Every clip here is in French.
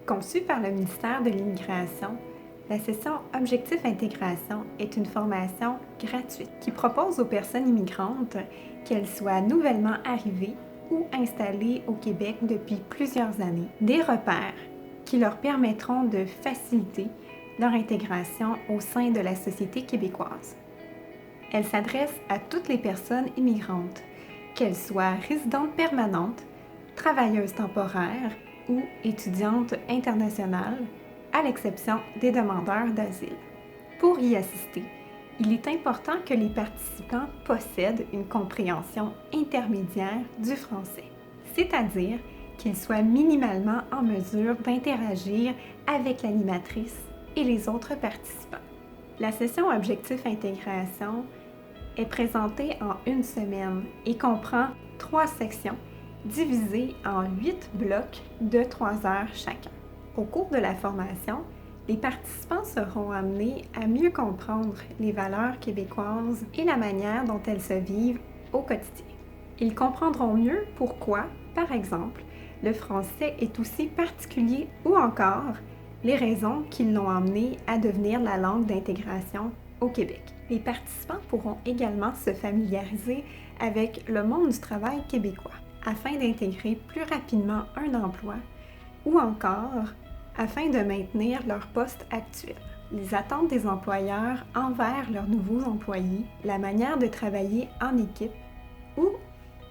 Conçue par le ministère de l'Immigration, la session Objectif Intégration est une formation gratuite qui propose aux personnes immigrantes, qu'elles soient nouvellement arrivées ou installées au Québec depuis plusieurs années, des repères qui leur permettront de faciliter leur intégration au sein de la société québécoise. Elle s'adresse à toutes les personnes immigrantes, qu'elles soient résidentes permanentes, travailleuses temporaires ou étudiantes internationales, à l'exception des demandeurs d'asile. Pour y assister, il est important que les participants possèdent une compréhension intermédiaire du français, c'est-à-dire qu'ils soient minimalement en mesure d'interagir avec l'animatrice et les autres participants. La session Objectif Intégration est présentée en une semaine et comprend 3 sections divisées en 8 blocs de 3 heures chacun. Au cours de la formation, les participants seront amenés à mieux comprendre les valeurs québécoises et la manière dont elles se vivent au quotidien. Ils comprendront mieux pourquoi, par exemple, le français est aussi particulier ou encore les raisons qui l'ont amené à devenir la langue d'intégration au Québec. Les participants pourront également se familiariser avec le monde du travail québécois afin d'intégrer plus rapidement un emploi ou encore afin de maintenir leur poste actuel. Les attentes des employeurs envers leurs nouveaux employés, la manière de travailler en équipe ou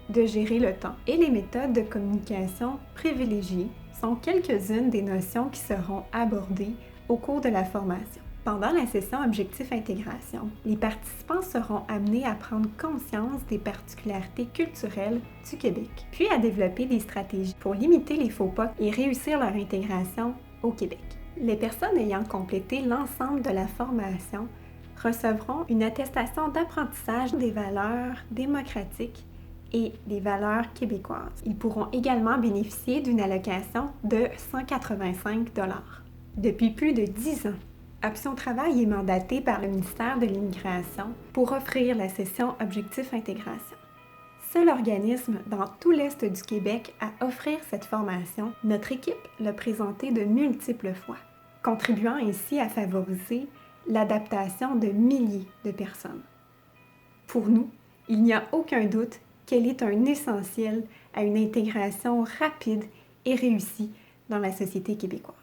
de gérer le temps et les méthodes de communication privilégiées sont quelques-unes des notions qui seront abordées au cours de la formation. Pendant la session Objectif Intégration, les participants seront amenés à prendre conscience des particularités culturelles du Québec, puis à développer des stratégies pour limiter les faux pas et réussir leur intégration au Québec. Les personnes ayant complété l'ensemble de la formation recevront une attestation d'apprentissage des valeurs démocratiques et des valeurs québécoises. Ils pourront également bénéficier d'une allocation de 185 $. Depuis plus de 10 ans, Option Travail est mandatée par le ministère de l'Immigration pour offrir la session Objectif Intégration. Seul organisme dans tout l'Est du Québec à offrir cette formation, notre équipe l'a présentée de multiples fois, contribuant ainsi à favoriser l'adaptation de milliers de personnes. Pour nous, il n'y a aucun doute qu'elle est un essentiel à une intégration rapide et réussie dans la société québécoise.